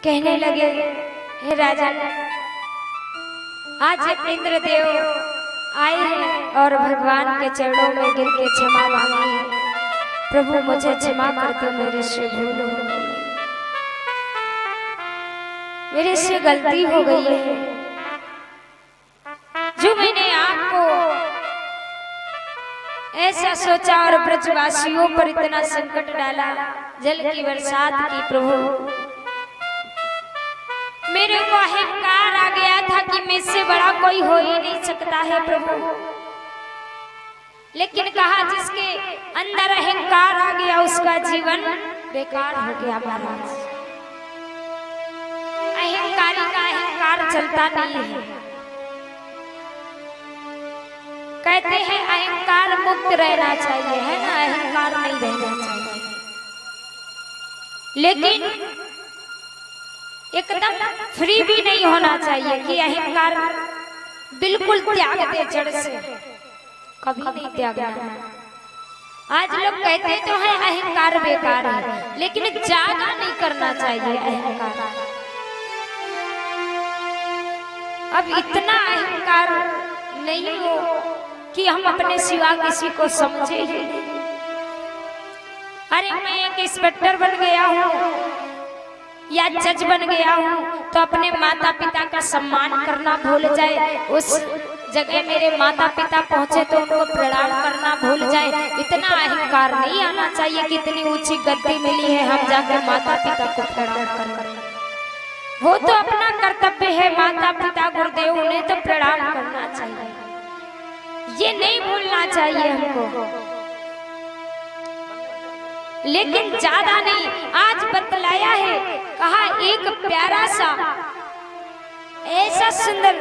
कहने लगे, हे राजा, आज इंद्रदेव आए हैं और भगवान के चरणों में गिर के क्षमा मांगी है। प्रभु मुझे क्षमा कर दो, मेरे से भूल हो गई, मेरे से गलती हो गई है। जो मैंने आपको ऐसा सोचा और ब्रजवासियों पर इतना संकट डाला, जल की बरसात की, प्रभु मेरे को अहंकार आ गया था कि मुझसे बड़ा कोई हो ही नहीं सकता है प्रभु। लेकिन कहा जिसके अंदर अहंकार आ गया उसका जीवन बेकार हो गया महाराज। अहंकारी का अहंकार चलता नहीं है। कहते हैं अहंकार मुक्त रहना चाहिए, है ना, अहंकार नहीं रहना चाहिए। लेकिन एकदम फ्री भी नहीं होना चाहिए कि अहंकार बिल्कुल त्याग दे जड़ से, कभी नहीं त्यागना। आज लोग कहते तो हैं अहंकार बेकार है, लेकिन जागा नहीं करना चाहिए अहंकार। अब इतना अहंकार नहीं हो कि हम अपने सिवा किसी को समझे ही नहीं। अरे मैं एक इंस्पेक्टर बन गया हूँ या जज बन गया हूँ तो अपने माता पिता का सम्मान करना भूल जाए, उस जगह मेरे माता पिता पहुँचे तो उनको प्रणाम करना भूल जाए। इतना अहंकार नहीं आना चाहिए कि इतनी ऊंची गद्दी मिली है हम जाकर माता पिता को प्रणाम करें। वो तो अपना कर्तव्य है, माता पिता गुरुदेव उन्हें तो प्रणाम करना चाहिए, ये नहीं भूलना चाहिए हमको। लेकिन ज्यादा नहीं, आज बतलाया है, कहा एक प्यारा सा ऐसा सुंदर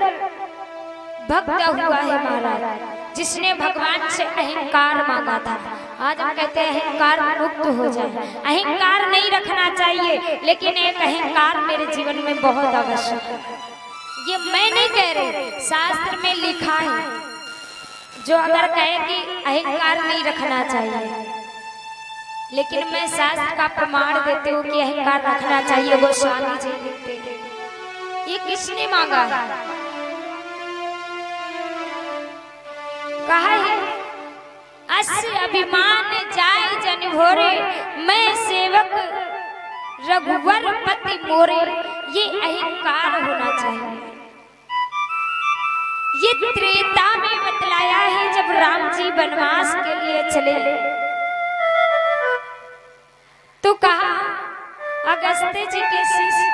भक्त हुआ है महाराज जिसने भगवान से अहंकार मांगा था। आज हम कहते हैं अहंकार मुक्त हो जाए, अहंकार नहीं रखना चाहिए, लेकिन एक अहंकार मेरे जीवन में बहुत आवश्यक है। ये मैं नहीं कह रही, शास्त्र में लिखा है। जो अगर कहे कि अहंकार नहीं रखना चाहिए, लेकिन मैं शास्त्र का प्रमाण देती हूँ कि अहंकार रखना चाहिए। गोस्वामी जी लिखते हैं, ये किसने मांगा है? कहा है, अस अभिमान जाय जन भोरे, मैं सेवक रघुवर पति मोरे। ये अहंकार होना चाहिए। ये त्रेता में बतलाया है, जब राम जी वनवास के लिए चले तो कहा अगस्त्य जी के शिष्य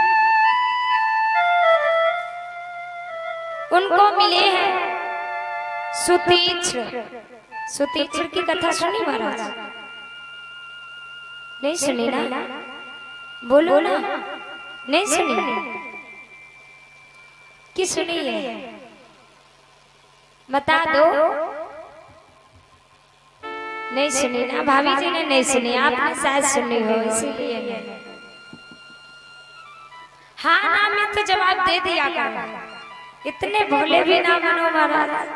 उनको मिले हैं सुतीक्ष्ण। सुतीक्ष्ण की कथा सुनी महाराज? नहीं सुनी ना? बोलो ना, नहीं सुनी कि सुनी है? बता दो। नहीं सुनी ना? भाभी जी ने नहीं सुनी, आपने शायद सुनी हो इसीलिए नहीं। हाँ ना में तो जवाब दे दिया करो, इतने भोले भी ना बनो महाराज।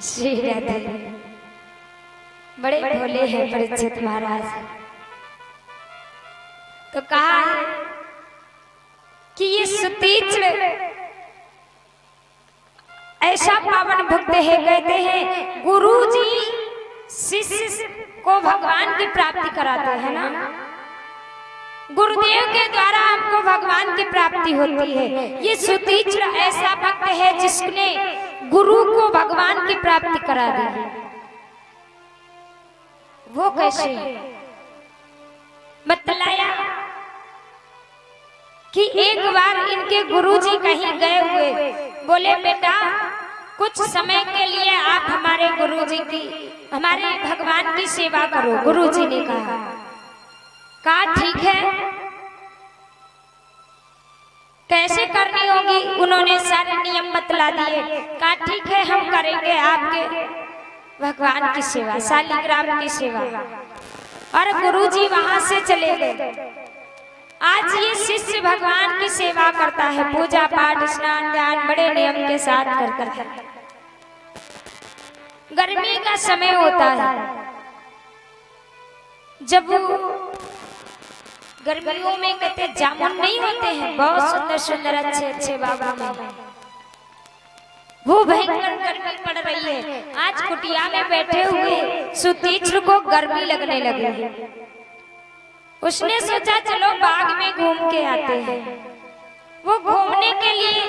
श्री राधे, बड़े भोले हैं परीक्षित महाराज। तो कहा है कि ये सुतीक्ष्ण ऐसा पावन भक्त है, कहते हैं गुरु जी शिष्य को भगवान की प्राप्ति कराते हैं ना। गुरुदेव के द्वारा हमको भगवान की प्राप्ति होती है। ये सुतीक्ष्ण ऐसा भक्त है जिसने गुरु को भगवान की प्राप्ति करा दी। वो कैसे? बतलाया कि एक बार इनके गुरुजी कहीं गए हुए, बोले बेटा कुछ समय के लिए आप हमारे गुरुजी की, हमारे भगवान की सेवा करो। गुरुजी ने कहा ठीक है, कैसे करनी होगी? उन्होंने सारे नियम बतला दिए। कहा ठीक है, हम करेंगे आपके भगवान की सेवा, शालिग्राम की सेवा। और गुरुजी वहां से चले गए। आज ये शिष्य भगवान की सेवा करता है, पूजा पाठ स्नान ध्यान बड़े नियम के साथ करता है। गर्मी का समय होता है, जब गर्मियों में कहते जामुन नहीं होते हैं, बहुत सुंदर सुंदर अच्छे अच्छे बाबा में, वो भयंकर गर्मी पड़ रही है। आज कुटिया में बैठे हुए सुतीक्ष्ण को गर्मी लगने लगी। उसने सोचा चलो बाग में घूम के आते हैं। वो घूमने के लिए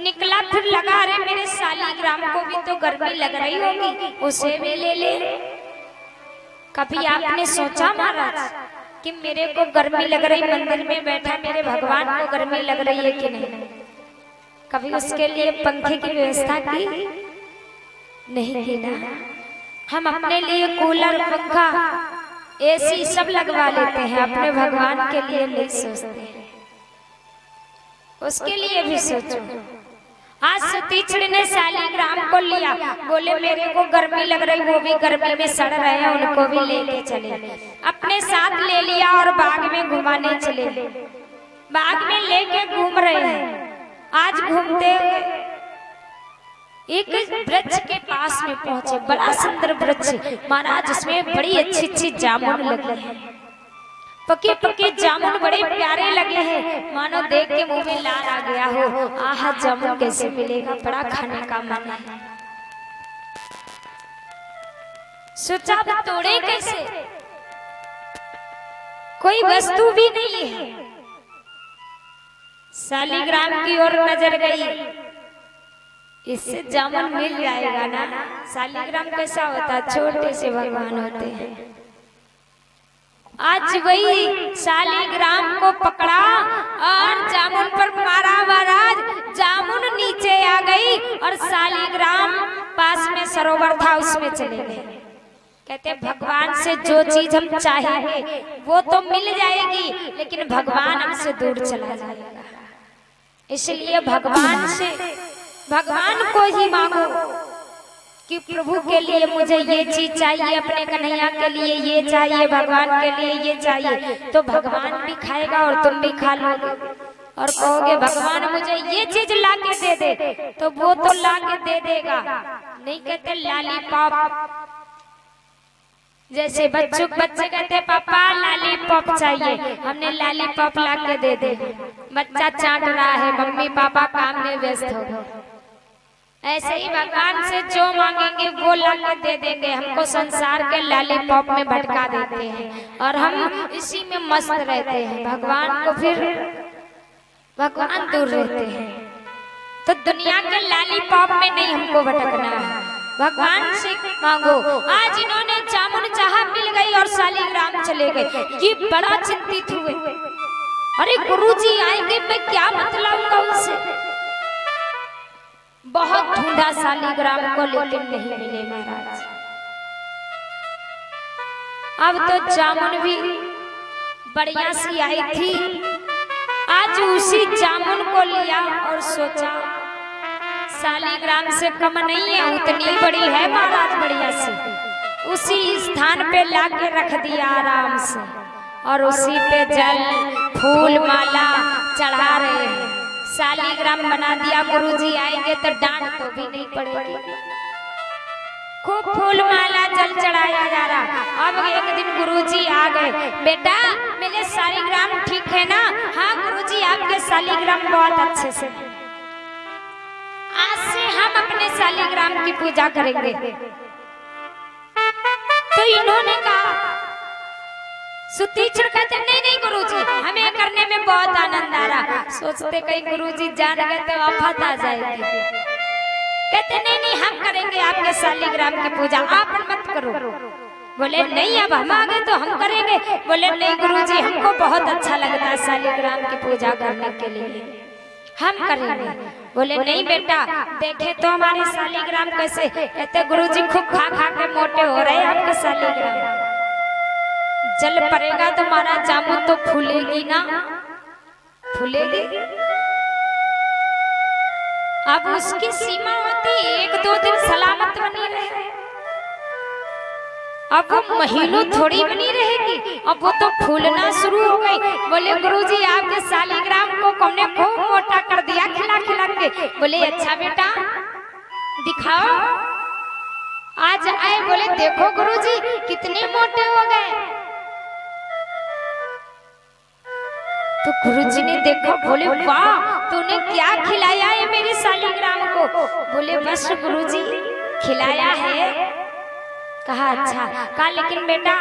निकला, फिर लगा अरे मेरे शालीग्राम को भी तो गर्मी लग रही होगी, उसे भी ले ले। कभी आपने सोचा महाराज कि मेरे को गर्मी लग रही, मंदिर में बैठा मेरे भगवान को गर्मी लग रही है कि नहीं? कभी उसके लिए पंखे की व्यवस्था की नहीं की ना। हम अपने लिए कूलर, पंखा, एसी सब लगवा लेते हैं, अपने भगवान के लिए नहीं सोचते। उसके लिए भी सोचो। आज सुतीक्ष्ण ने शालीग्राम को लिया, बोले मेरे को गर्मी लग रही, वो भी गर्मी में सड़ रहे हैं, उनको भी लेके चले। अपने साथ ले लिया और बाग में घुमाने चले। बाग में लेके घूम रहे हैं। आज घूमते एक वृक्ष के पास में पहुंचे, बड़ा सुंदर वृक्ष महाराज, उसमें बड़ी अच्छी अच्छी जामुन लगी है। पके पके जामुन बड़े प्यारे लगे हैं, मानो देख के मुंह में लाल आ गया हो। आह, जामुन कैसे मिलेगा, बड़ा खाने का मन है। सोचा तोड़े कैसे, कोई वस्तु भी नहीं है। शालीग्राम की ओर नजर गई, इससे जामुन मिल जाएगा ना। शालीग्राम कैसा होता, छोटे से भगवान होते हैं। आज वही शालीग्राम को पकड़ा और जामुन पर मारा महाराज, जामुन नीचे आ गई और शालीग्राम पास में सरोवर था उसमें चले गए। कहते भगवान से जो चीज हम चाहेंगे वो तो मिल जाएगी, लेकिन भगवान हमसे दूर चला जाएगा। इसलिए भगवान से, भगवान को ही मांगो कि प्रभु के लिए मुझे ये चीज चाहिए, अपने कन्हैया के लिए ये चाहिए, भगवान के लिए ये चाहिए, तो भगवान भी खाएगा और तुम भी खा लोगे। और कहोगे भगवान मुझे ये चीज ला के दे दे, तो वो तो ला के दे देगा। नहीं कहते लॉलीपॉप, जैसे बच्चे कहते पापा लॉलीपॉप चाहिए, हमने लॉलीपॉप ला के दे दे। बच्चा चाट रहा है, मम्मी पापा काम में व्यस्त हो गए। ऐसे ही भगवान से जो मांगेंगे वो ला के दे देंगे। हमको संसार के लॉलीपॉप में भटका देते हैं और हम इसी में मस्त रहते हैं। भगवान को फिर भगवान दूर रहते हैं। तो दुनिया के लॉलीपॉप में नहीं हमको भटकना है, भगवान से मांगो। आज इन्होंने जामुन चाहा, मिल गई और शालीग्राम चले गए। ये बड़ा चिंतित हुए, अरे गुरुजी आएंगे, मैं क्या बतलाऊंगा उनसे। बहुत ढूंढा शालीग्राम को, लेकिन नहीं मिले महाराज। अब तो जामुन भी बढ़िया सी आई थी। आज उसी जामुन को लिया और सोचा शालीग्राम से कम नहीं है, उतनी बड़ी है महाराज, बढ़िया सी। उसी स्थान पे लाके रख दिया आराम से और उसी पे जल, फूल, माला चढ़ा रहे हैं। शालीग्राम बना दिया। गुरुजी आएंगे तो डांट तो भी नहीं पड़ेगी। खूब फूल, माला, जल चढ़ाया जा रहा। अब एक दिन गुरुजी आ गए, बेटा मेरे शालीग्राम ठीक है ना? हाँ गुरुजी, आपके शालीग्राम बहुत अच्छे से। आज से हम अपने शालीग्राम की पूजा करेंगे। तो इन्होंने कहा, सुतीक्ष्ण कहते नहीं नहीं गुरुजी, हमें करने में बहुत आनंद आ रहा। सोचते कहीं गुरुजी जान गए तो आफत आ जाएगी। कहते नहीं नहीं, हम करेंगे आपके शालीग्राम की पूजा, आप मत करो। बोले नहीं, अब हम आ गए तो हम करेंगे। बोले नहीं गुरुजी, हमको बहुत अच्छा लगता है शालीग्राम की पूजा करने के लिए, हम करेंगे। बोले नहीं बेटा, देखे तो हमारे शालीग्राम कैसे। कहते गुरुजी खूब खा खा के मोटे हो रहे हैं आपके शालीग्राम। जल पड़ेगा तो हमारा जामुन तो फूलेगी ना, फूलेगी। अब उसकी सीमा होती, 1-2 दिन सलामत बनी रहे। अब वो महीनों थोड़ी बनी रहेगी, अब वो तो फूलना शुरू हो गई। बोले गुरुजी, आपके शालीग्राम को हमने खूब मोटा कर दिया खिला खिला के। बोले अच्छा बेटा दिखाओ। आज आए, बोले देखो गुरुजी कितने मोटे हो गए। गुरुजी ने देखा, बोले वाह तूने क्या खिलाया है मेरी सालिग्राम को। बोले बस गुरुजी खिलाया है। कहा अच्छा। कहा लेकिन बेटा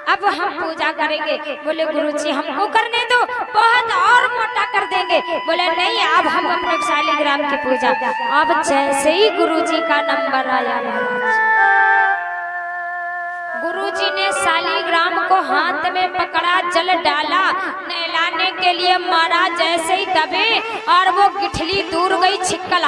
अब हम पूजा करेंगे। बोले गुरुजी हमको करने दो, बहुत और मोटा कर देंगे। बोले नहीं अब हम अपने सालिग्राम की पूजा। अब जैसे ही गुरुजी का नंबर आया महाराज, गुरुजी ने सालिग्राम को हाथ में पकड़ा, जल डाला, नहलाने के लिए मारा, जैसे ही दबे और वो गिठली दूर गई, छिक्कल